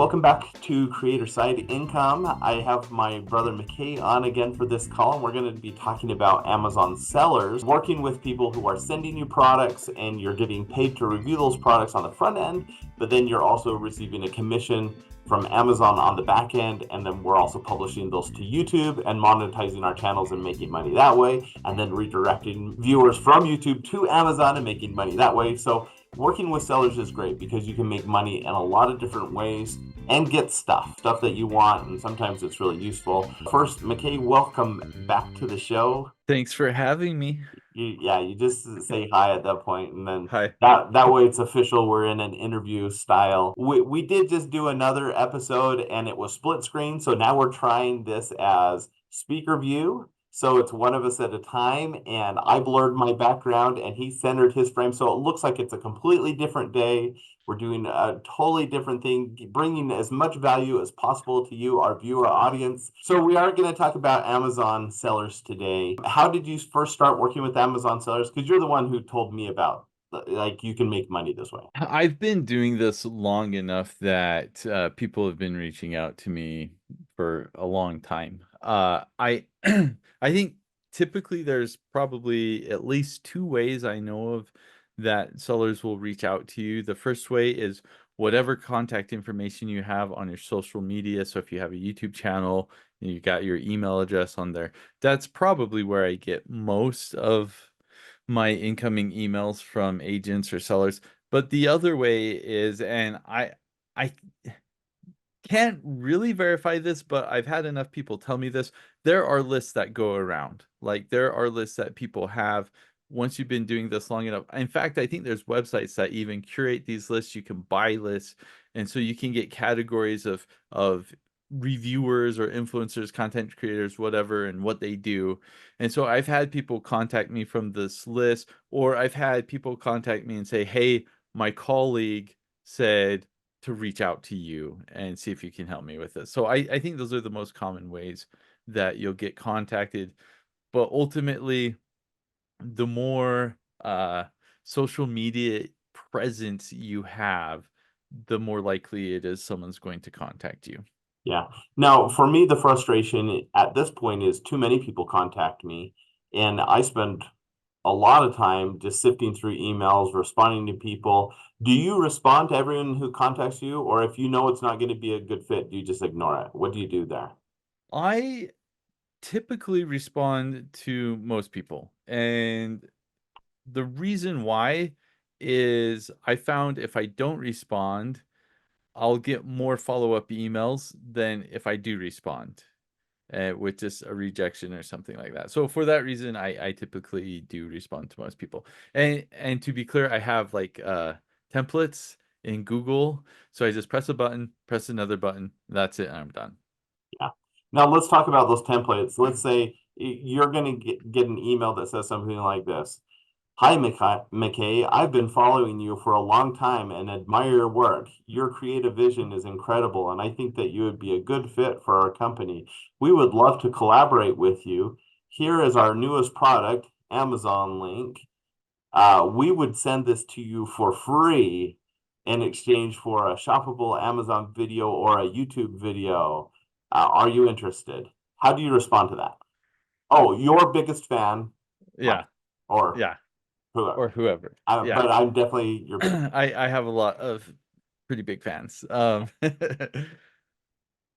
welcome back to Creator Side Income. I have my brother McKay on again for this call, and we're going to be talking about Amazon sellers, working with people who are sending you products and you're getting paid to review those products on the front end, but then you're also receiving a commission from Amazon on the back end, and then we're also publishing those to YouTube and monetizing our channels and making money that way, and then redirecting viewers from YouTube to Amazon and making money that way. So working with sellers is great because you can make money in a lot of different ways and get stuff that you want, and sometimes it's really useful. First, McKay, welcome back to the show. Thanks for having me. You just say hi at that point, and then Hi. that way it's official. We're in an interview style. We did just do another episode, and it was split screen, so now we're trying this as speaker view. So it's one of us at a time, and I blurred my background, and he centered his frame, so it looks like it's a completely different day. We're doing a totally different thing, bringing as much value as possible to you, our viewer audience. So we are going to talk about Amazon sellers today. How did you first start working with Amazon sellers? Because you're the one who told me about, like, you can make money this way. I've been doing this long enough that people have been reaching out to me for a long time. I I think typically there's probably at least two ways I know of that sellers will reach out to you. The first way is whatever contact information you have on your social media. So if you have a YouTube channel and you got your email address on there, that's probably where I get most of my incoming emails from agents or sellers. But the other way is, and I can't really verify this, but I've had enough people tell me this. There are lists that go around. Like there are lists that people have once you've been doing this long enough. In fact, I think there's websites that even curate these lists. You can buy lists, and so you can get categories of reviewers or influencers, content creators, whatever, and what they do. And so I've had people contact me from this list, or I've had people contact me and say, "Hey, my colleague said to reach out to you and see if you can help me with this." So I think those are the most common ways that you'll get contacted. But ultimately, the more social media presence you have, the more likely it is someone's going to contact you. Yeah. Now, for me, the frustration at this point is too many people contact me, and I spend a lot of time just sifting through emails, responding to people. Do you respond to everyone who contacts you, or if you know it's not going to be a good fit, do you just ignore it? What do you do there? I typically respond to most people, and the reason why is I found if I don't respond, I'll get more follow-up emails than if I do respond, with just a rejection or something like that. So for that reason, I typically do respond to most people. And to be clear, I have like templates in Google. So I just press a button, press another button, that's it, and I'm done. Yeah. Now let's talk about those templates. Let's say you're going to get an email that says something like this. Hi, McKay. I've been following you for a long time and admire your work. Your creative vision is incredible, and I think that you would be a good fit for our company. We would love to collaborate with you. Here is our newest product, Amazon link. We would send this to you for free in exchange for a shoppable Amazon video or a YouTube video. Are you interested? How do you respond to that? Oh, your biggest fan, Yeah, or yeah, whoever. or whoever. Yeah. But I'm definitely your biggest. I have a lot of pretty big fans.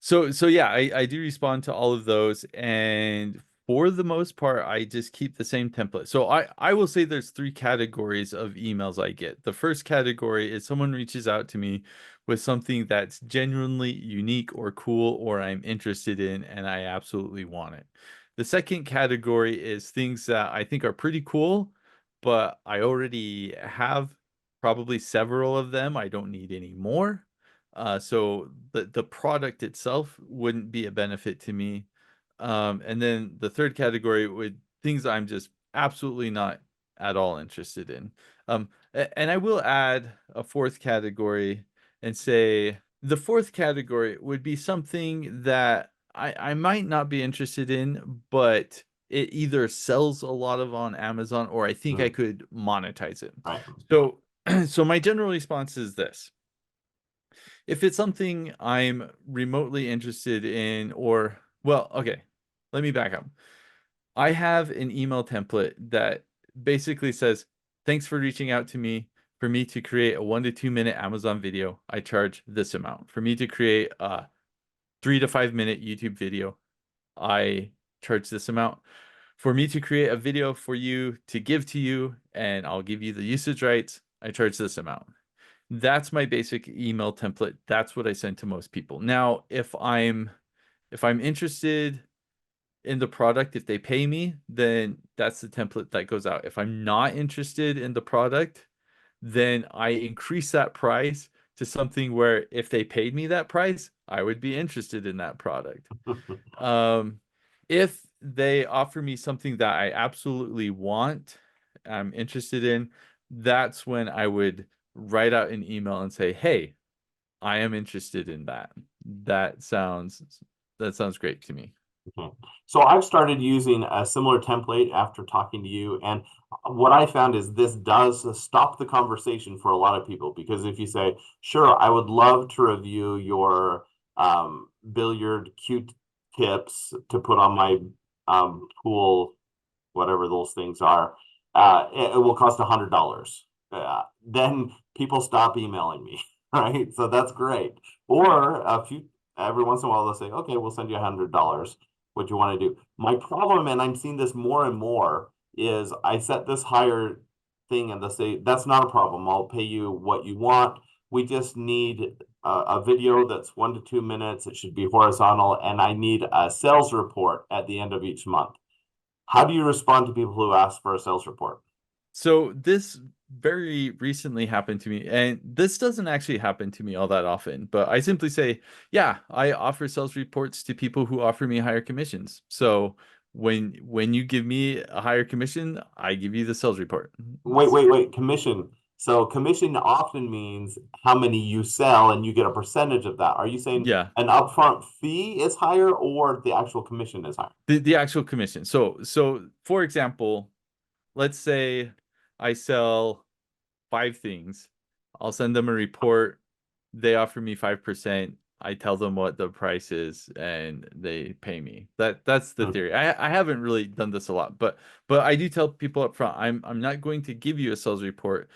So yeah, I do respond to all of those, and for the most part, I just keep the same template. So I will say there's three categories of emails I get. The first category is someone reaches out to me with something that's genuinely unique or cool or I'm interested in and I absolutely want it. The second category is things that I think are pretty cool, but I already have probably several of them. I don't need any more. So the product itself wouldn't be a benefit to me. And then the third category would things I'm just absolutely not at all interested in. And I will add a fourth category and say the fourth category would be something that I might not be interested in, but it either sells a lot of on Amazon or I think I could monetize it. Right. So so my general response is this. if it's something I'm remotely interested in, or, well, okay, let me back up. I have an email template that basically says, thanks for reaching out to me. For me to create a 1 to 2 minute Amazon video, I charge this amount. For me to create a 3 to 5 minute YouTube video, I charge this amount. For me to create a video for you to give to you, and I'll give you the usage rights, I charge this amount. That's my basic email template. That's what I send to most people. Now, if I'm interested in the product, if they pay me, then that's the template that goes out. If I'm not interested in the product, then I increase that price to something where if they paid me that price, I would be interested in that product. Um, if they offer me something that I absolutely want, I'm interested in, that's when I would write out an email and say, "Hey, I am interested in that. That sounds that sounds great to me." Okay. So I've started using a similar template after talking to you, and what I found is this does stop the conversation for a lot of people, because if you say, sure, I would love to review your billiard cute tips to put on my pool, whatever those things are, it will cost $100. Then people stop emailing me, right? So that's great. Or every once in a while they'll say, okay, we'll send you $100. What you want to do. My problem, and I'm seeing this more and more, is I set this higher thing and they'll say, that's not a problem. I'll pay you what you want. We just need a video that's 1 to 2 minutes. It should be horizontal, and I need a sales report at the end of each month. How do you respond to people who ask for a sales report? So this very recently happened to me, and this doesn't actually happen to me all that often, but I simply say, yeah, I offer sales reports to people who offer me higher commissions. So when you give me a higher commission, I give you the sales report. Wait. Commission. So commission often means how many you sell and you get a percentage of that. Are you saying Yeah, an upfront fee is higher or the actual commission is higher? the actual commission. So for example, let's say I sell 5 things. I'll send them a report. They offer me 5%. I tell them what the price is and they pay me. That's the theory. I haven't really done this a lot, but I do tell people up front, I'm not going to give you a sales report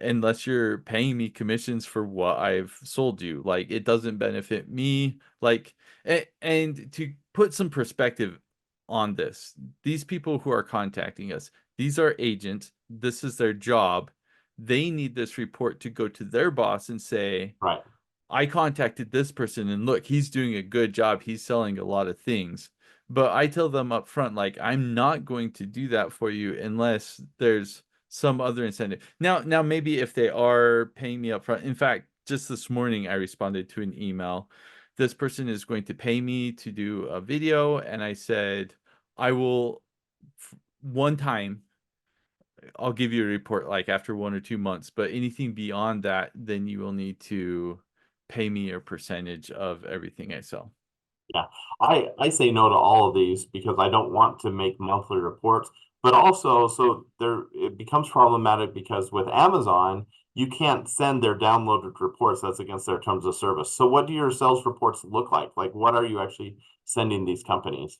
unless you're paying me commissions for what I've sold you. Like, it doesn't benefit me. Like, and to put some perspective on this, these people who are contacting us, these are agents. This is their job. They need this report to go to their boss and say, Right. I contacted this person and look, he's doing a good job. He's selling a lot of things. But I tell them up front, like, I'm not going to do that for you unless there's some other incentive. Now maybe if they are paying me up front. In fact, just this morning I responded to an email. This person is going to pay me to do a video, and I said, I will one time I'll give you a report like after 1 or 2 months, but anything beyond that, then you will need to pay me a percentage of everything I sell. Yeah. I say no to all of these because I don't want to make monthly reports, but also so there it becomes problematic because with Amazon, you can't send their downloaded reports. That's against their terms of service. So what do your sales reports look like? Like what are you actually sending these companies?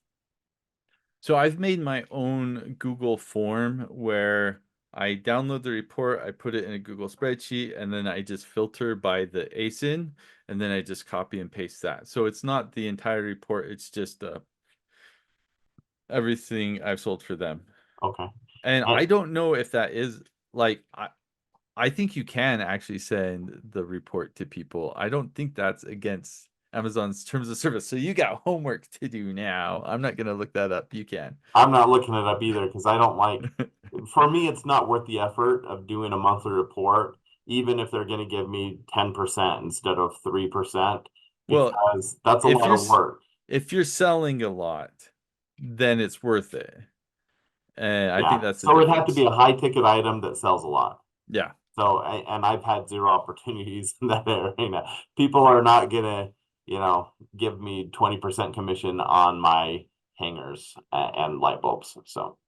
So I've made my own Google form where I download the report, I put it in a Google spreadsheet, and then I just filter by the ASIN, and then I just copy and paste that. So it's not the entire report, it's just everything I've sold for them. Okay. And And I don't know if that is like I think you can actually send the report to people. I don't think that's against Amazon's terms of service. So you got homework to do now. I'm not gonna look that up. You can. I'm not looking it up either because I don't like, for me, it's not worth the effort of doing a monthly report, even if they're going to give me 10% instead of 3%, Well, because that's a if lot you're of work. if you're selling a lot, then it's worth it. And I think Yeah. that's the So it'd have to be difference. a high ticket item that sells a lot. Yeah. So, and I've had zero opportunities in that area. People are not gonna, give me 20% commission on my hangers and light bulbs. So,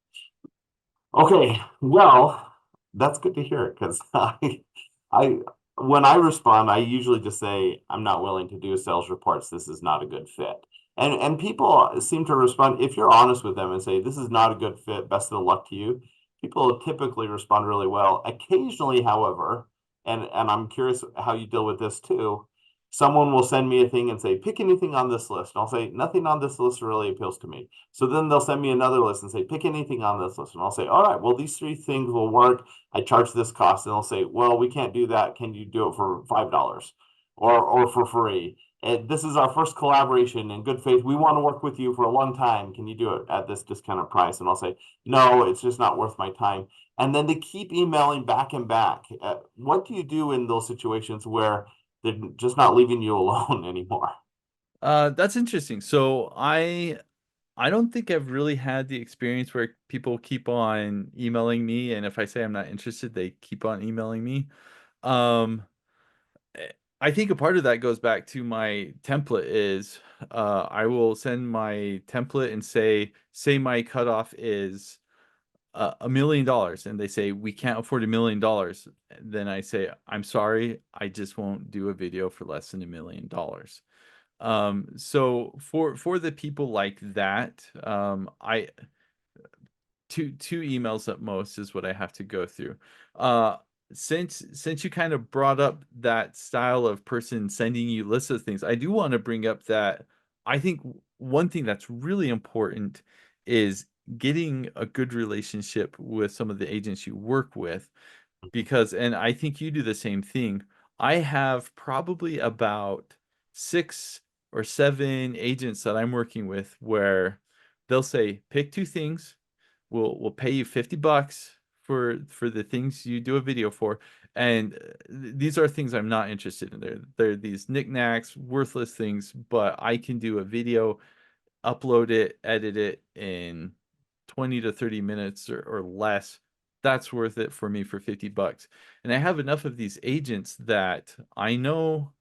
okay, well, that's good to hear because I when I respond, I usually just say, I'm not willing to do sales reports. This is not a good fit. And people seem to respond, if you're honest with them and say, this is not a good fit, best of luck to you, people typically respond really well. Occasionally, however, and I'm curious how you deal with this too, someone will send me a thing and say, pick anything on this list. And I'll say, nothing on this list really appeals to me. So then they'll send me another list and say, pick anything on this list. And I'll say, all right, well, these three things will work. I charge this cost, and they'll say, well, we can't do that. Can you do it for $5 or for free? And this is our first collaboration in good faith. We want to work with you for a long time. Can you do it at this discounted price? And I'll say, no, it's just not worth my time. And then they keep emailing back and back. What do you do in those situations where they're just not leaving you alone anymore? That's interesting. So I don't think I've really had the experience where people keep on emailing me, and if I say I'm not interested, they keep on emailing me. Um, I think a part of that goes back to my template is I will send my template and say my cutoff is $1 million, and they say we can't afford $1 million. Then I say, I'm sorry, I just won't do a video for less than $1 million. So for the people like that, I two emails at most is what I have to go through. Uh, since you kind of brought up that style of person sending you lists of things, I do want to bring up that I think one thing that's really important is getting a good relationship with some of the agents you work with, because, and I think you do the same thing. I have probably about 6 or 7 agents that I'm working with where they'll say, pick two things, we'll pay you $50 for the things you do a video for. And these are things I'm not interested in. They're these knickknacks, worthless things, but I can do a video, upload it, edit it in 20 to 30 minutes or less. That's worth it for me for $50. And I have enough of these agents that I know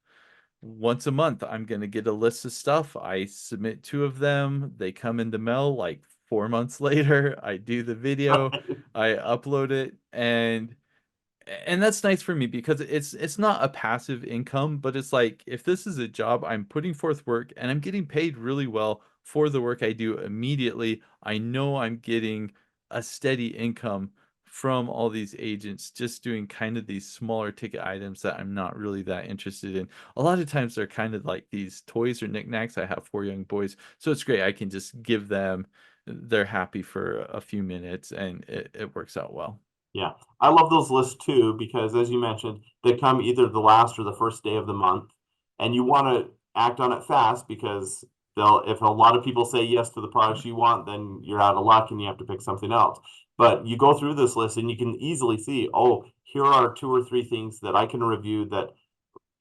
once a month I'm going to get a list of stuff. I submit 2 of them. They come in the mail like 4 months later. I do the video, I upload it, and that's nice for me because it's not a passive income, but it's like if this is a job, I'm putting forth work and I'm getting paid really well for the work I do immediately. I know I'm getting a steady income from all these agents just doing kind of these smaller ticket items that I'm not really that interested in. A lot of times they're kind of like these toys or knickknacks. I have 4 young boys, so it's great. I can just give them, they're happy for a few minutes, and it works out well. Yeah, I love those lists too because, as you mentioned, they come either the last or the first day of the month, and you want to act on it fast because they'll, if a lot of people say yes to the products you want, then you're out of luck and you have to pick something else. But you go through this list and you can easily see, oh, here are 2 or 3 things that I can review that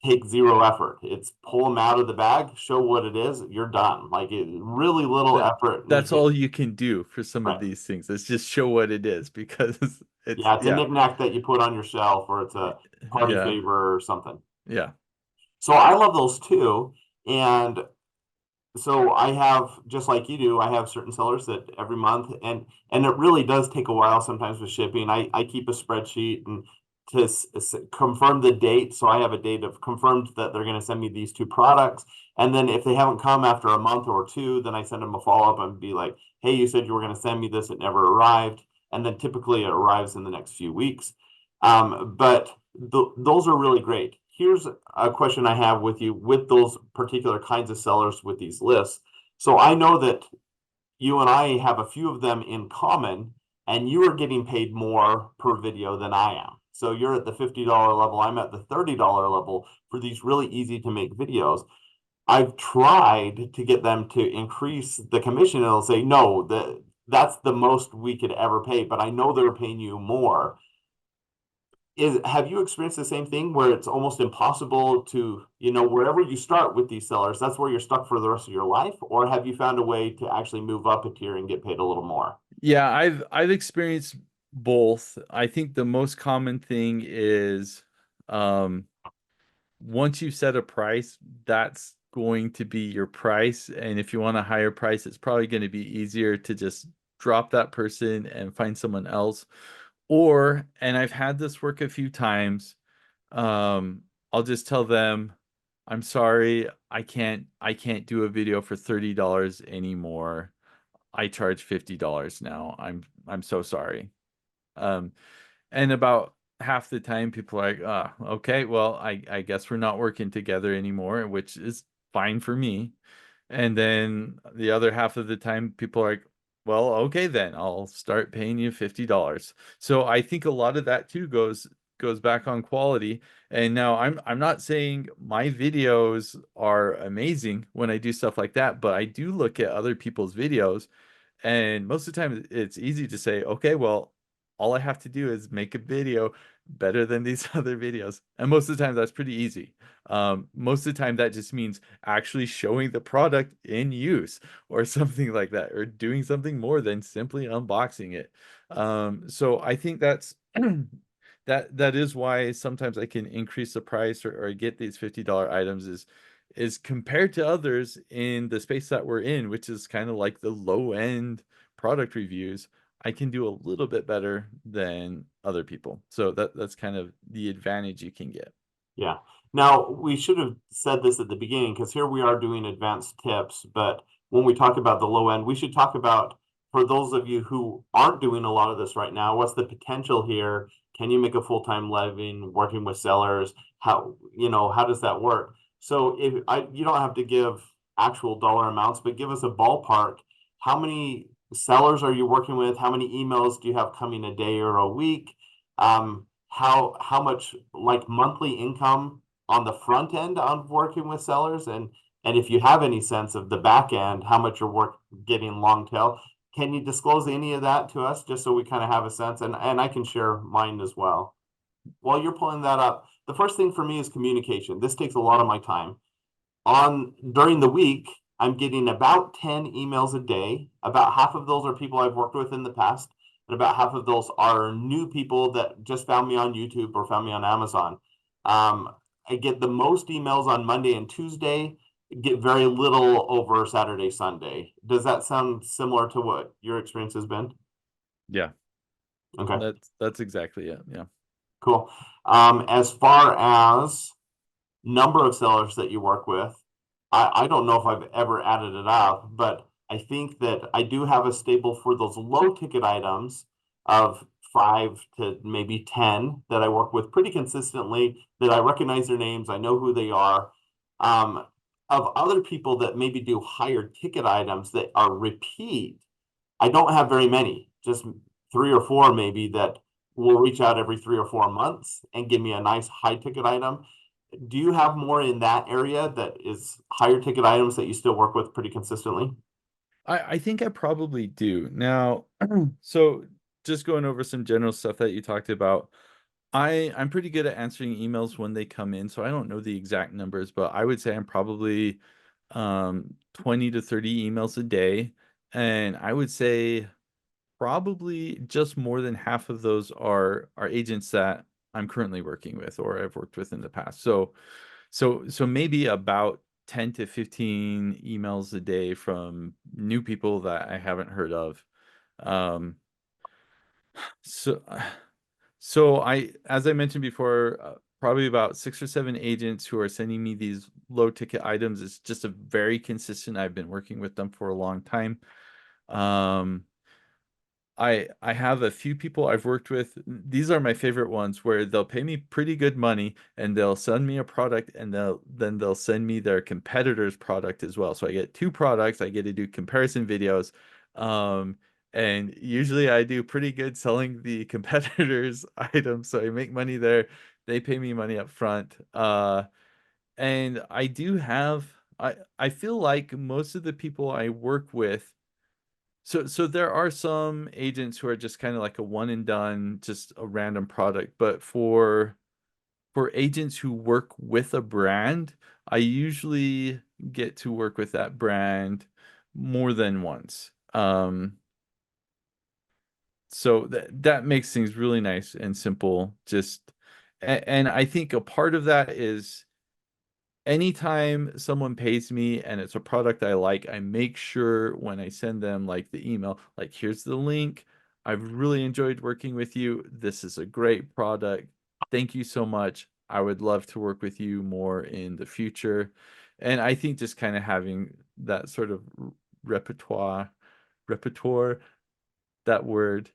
take zero effort. It's pull them out of the bag, show what it is, you're done. Like really little that effort that's needed. all you can do for some of Right. these things. It's just show what it is because it's, Yeah, it's a yeah, knickknack that you put on your shelf or it's a party yeah, favor or something. yeah. So I love those too. And so I have, just like you do, I have certain sellers that every month, and it really does take a while sometimes with shipping. I keep a spreadsheet and to confirm the date. So I have a date of confirmed that they're going to send me these 2 products. And then if they haven't come after a month or 2, then I send them a follow-up and be like, hey, you said you were going to send me this, it never arrived. And then typically it arrives in the next few weeks. But those are really great. Here's a question I have with you with those particular kinds of sellers with these lists. So I know that you and I have a few of them in common, and you are getting paid more per video than I am. So you're at the $50 level, I'm at the $30 level for these really easy to make videos. I've tried to get them to increase the commission, and they'll say, no, that's the most we could ever pay, but I know they're paying you more. Have you experienced the same thing where it's almost impossible to, wherever you start with these sellers, that's where you're stuck for the rest of your life? Or have you found a way to actually move up a tier and get paid a little more? Yeah, I've experienced both. I think the most common thing is um once you set a price, that's going to be your price. And if you want a higher price, it's probably going to be easier to just drop that person and find someone else. Or, and I've had this work a few times, I'll just tell them, I'm sorry, I can't do a video for $30 anymore. I charge $50 now. I'm so sorry. Um, and about half the time people are like, okay, well, I guess we're not working together anymore, which is fine for me. And then the other half of the time people are like, well, okay, then I'll start paying you $50. So I think a lot of that too goes back on quality. And now I'm not saying my videos are amazing when I do stuff like that, but I do look at other people's videos, and most of the time it's easy to say, okay, well, all I have to do is make a video better than these other videos. And most of the time that's pretty easy. Most of the time that just means actually showing the product in use or something like that, or doing something more than simply unboxing it. So I think that's that is why sometimes I can increase the price, or get these $50 items, is compared to others in the space that we're in, which is kind of like the low end product reviews. I can do a little bit better than other people. So that's kind of the advantage you can get. Yeah. Now, we should have said this at the beginning because here we are doing advanced tips, but when we talk about the low end, we should talk about, for those of you who aren't doing a lot of this right now, what's the potential here? Can you make a full-time living working with sellers? How does that work? So you don't have to give actual dollar amounts, but give us a ballpark. How many sellers are you working with? How many emails do you have coming a day or a week? How much like monthly income on the front end of working with sellers, and if you have any sense of the back end, how much you're getting long tail. Can you disclose any of that to us just so we kind of have a sense, and I can share mine as well. While you're pulling that up, the first thing for me is communication. This takes a lot of my time. On During the week, I'm getting about 10 emails a day. About half of those are people I've worked with in the past, and about half of those are new people that just found me on YouTube or found me on Amazon. I get the most emails on Monday and Tuesday, get very little over Saturday, Sunday. Does that sound similar to what your experience has been? Yeah, Okay, that's exactly it. Yeah. cool. As far as number of sellers that you work with, I don't know if I've ever added it up, but I think that I do have a stable for those low ticket items of 5 to maybe 10 that I work with pretty consistently, that I recognize their names, I know who they are. Um, of other people that maybe do higher ticket items that are repeat, I don't have very many, just 3 or 4 maybe, that will reach out every 3 or 4 months and give me a nice high ticket item. Do you have more in that area that is higher ticket items that you still work with pretty consistently? I think I probably do. Now, so just going over some general stuff that you talked about. I'm pretty good at answering emails when they come in, so I don't know the exact numbers, but I would say I'm probably 20 to 30 emails a day. And I would say probably just more than half of those are agents that I'm currently working with or I've worked with in the past. So maybe about 10 to 15 emails a day from new people that I haven't heard of. Um, so so as I mentioned before, probably about 6 or 7 agents who are sending me these low ticket items. It's just a very consistent. I've been working with them for a long time. Um, I have a few people I've worked with. These are my favorite ones, where they'll pay me pretty good money and they'll send me a product, and they'll send me their competitor's product as well. So I get 2 products. I get to do comparison videos. Um, and usually I do pretty good selling the competitor's items, so I make money there. They pay me money up front. And I do have I feel like most of the people I work with, so there are some agents who are just kind of like a one and done, just a random product. But for agents who work with a brand, I usually get to work with that brand more than once. So that makes things really nice and simple. And I think a part of that is, anytime someone pays me and it's a product I like, I make sure when I send them like the email, like, here's the link. I've really enjoyed working with you. This is a great product. Thank you so much. I would love to work with you more in the future. And I think just kind of having that sort of repertoire, that word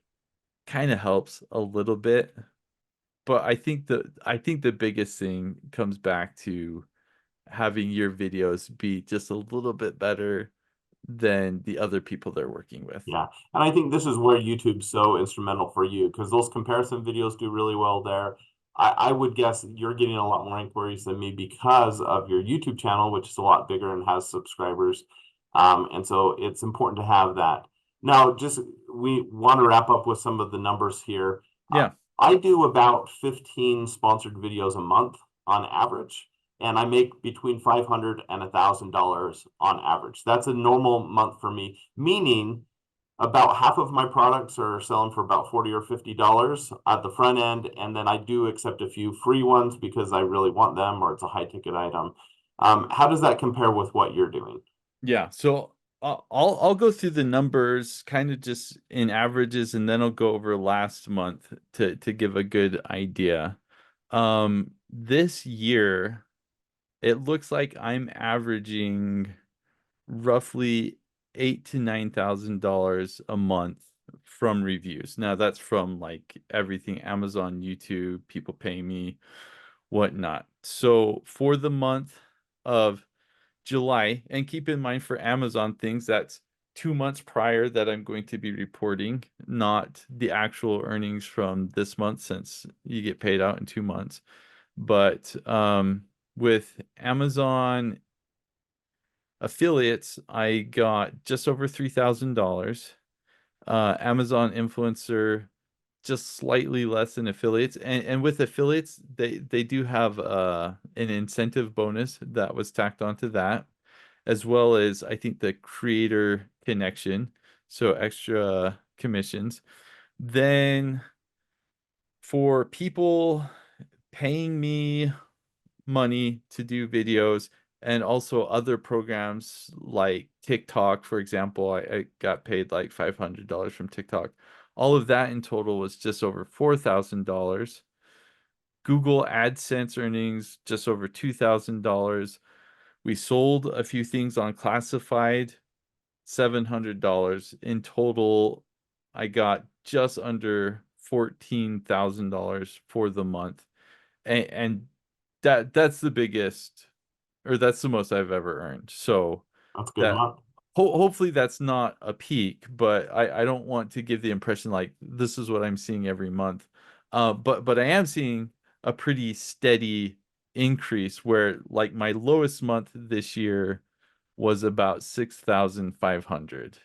kind of helps a little bit. But I think the biggest thing comes back to having your videos be just a little bit better than the other people they're working with. Yeah. And I think this is where YouTube's so instrumental for you because those comparison videos do really well there. I would guess you're getting a lot more inquiries than me because of your YouTube channel, which is a lot bigger and has subscribers. And so it's important to have that. Now, just we want to wrap up with some of the numbers here. Yeah. I do about 15 sponsored videos a month on average, and I make between $500 and $1,000 on average. That's a normal month for me, meaning about half of my products are selling for about $40 or $50 at the front end, and then I do accept a few free ones because I really want them or it's a high ticket item. How does that compare with what you're doing? Yeah. So I'll go through the numbers kind of just in averages, and then I'll go over last month to give a good idea. This year it looks like I'm averaging roughly $8,000 to $9,000 a month from reviews. Now that's from like everything, Amazon, YouTube, people paying me, whatnot. So for the month of July, and keep in mind for Amazon things, that's 2 months prior that I'm going to be reporting, not the actual earnings from this month since you get paid out in 2 months. But with Amazon affiliates, I got just over $3,000. Amazon influencer, just slightly less than affiliates. And with affiliates, they do have an incentive bonus that was tacked onto that, as well as I think the creator connection, so extra commissions. Then for people paying me money to do videos and also other programs like TikTok, for example, I got paid like $500 from TikTok. All of that in total was just over $4,000. Google AdSense earnings just over $2,000. We sold a few things on classified, $700. In total, I got just under $14,000 for the month. And that's the biggest, or that's the most I've ever earned. So That's a good that month. hopefully that's not a peak, but I don't want to give the impression like this is what I'm seeing every month. But I am seeing a pretty steady increase where like my lowest month this year was about 6,500.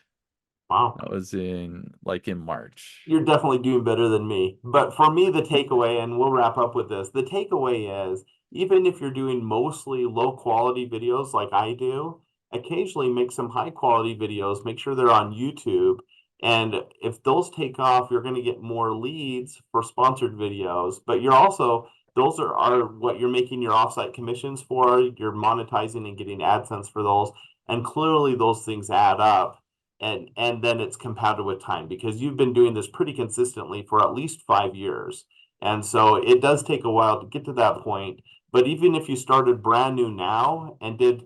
Wow. That was in March. You're definitely doing better than me. But for me, the takeaway, and we'll wrap up with this, the takeaway is even if you're doing mostly low quality videos like I do, occasionally make some high quality videos, make sure they're on YouTube. And if those take off, you're going to get more leads for sponsored videos. But you're also, those are what you're making your offsite commissions for. You're monetizing and getting AdSense for those. And clearly those things add up and then it's compounded with time because you've been doing this pretty consistently for at least 5 years. And so it does take a while to get to that point. But even if you started brand new now and did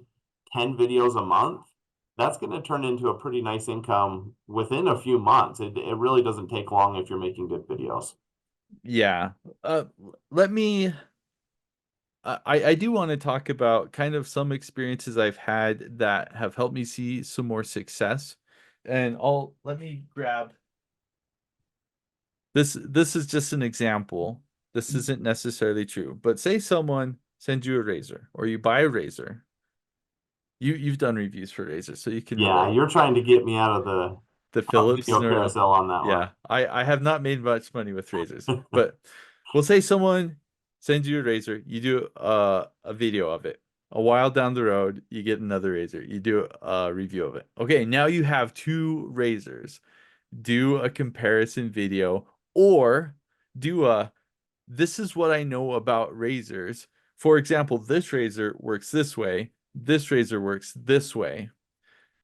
10 videos a month, that's going to turn into a pretty nice income within a few months. It really doesn't take long if you're making good videos. Yeah. Uh, let me I do want to talk about kind of some experiences I've had that have helped me see some more success. And I'll let me grab this is just an example. This isn't necessarily true, but say someone sends you a razor or you buy a razor. You've done reviews for razors, so you can Yeah, relate. you're trying to get me out of the The Philips video or carousel on that yeah, I have not made much money with razors, but we'll say someone sends you a razor, you do a video of it. A while down the road, you get another razor, you do a review of it. Okay, now you have two razors. Do a comparison video or do a this is what I know about razors. For example, this razor works this way, this razor works this way.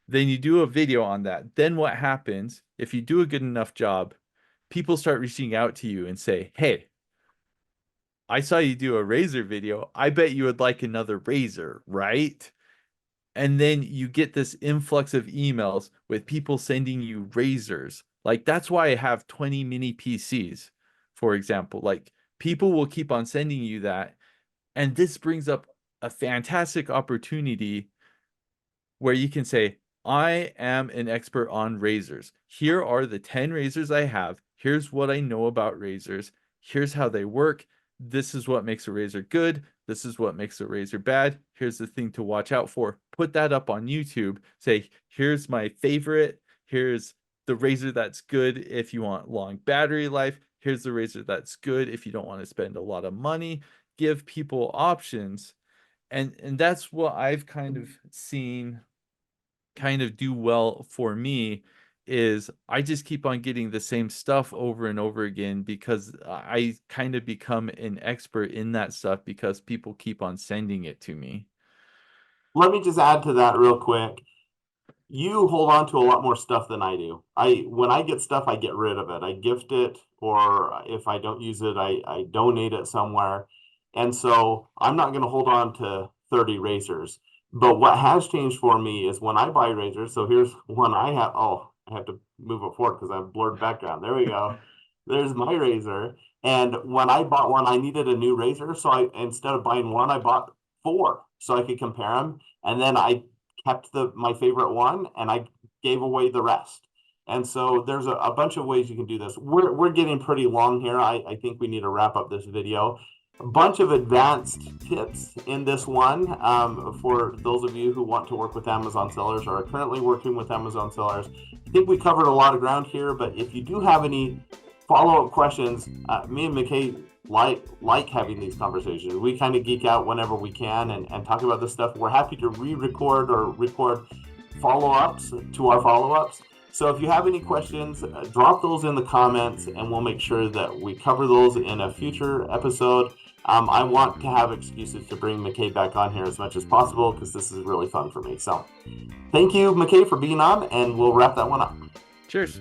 Then you do a video on that. Then what happens if you do a good enough job? People start reaching out to you and say, "Hey, I saw you do a razor video. I bet you would like another razor, right? And then you get this influx of emails with people sending you razors. Like that's why I have 20 mini PCs, for example. Like people will keep on sending you that. And this brings up a fantastic opportunity where you can say, I am an expert on razors. Here are the 10 razors I have. Here's what I know about razors. Here's how they work. This is what makes a razor good. This is what makes a razor bad. Here's the thing to watch out for. Put that up on YouTube. Say, here's my favorite. Here's the razor that's good if you want long battery life. Here's the razor that's good if you don't want to spend a lot of money. Give people options. And that's what I've kind of seen kind of do well for me is I just keep on getting the same stuff over and over again because I kind of become an expert in that stuff because people keep on sending it to me. Let me just add to that real quick. You hold on to a lot more stuff than I do. When I get stuff, I get rid of it. I gift it, or if I don't use it, I donate it somewhere. And so I'm not going to hold on to 30 razors. But what has changed for me is when I buy razors. So here's one I have. Oh, I have to move it forward because I have blurred background. There we go. There's my razor. And when I bought one, I needed a new razor. So I, instead of buying one, I bought four so I could compare them. And then I kept my favorite one and I gave away the rest. And so there's a bunch of ways you can do this. We're getting pretty long here. I think we need to wrap up this video. A bunch of advanced tips in this one for those of you who want to work with Amazon sellers or are currently working with Amazon sellers. I think we covered a lot of ground here, but if you do have any follow-up questions, me and McKay like having these conversations. We kind of geek out whenever we can and talk about this stuff. We're happy to re-record or record follow-ups to our follow-ups. So if you have any questions, drop those in the comments and we'll make sure that we cover those in a future episode. I want to have excuses to bring McKay back on here as much as possible because this is really fun for me. So thank you, McKay, for being on, and we'll wrap that one up. Cheers.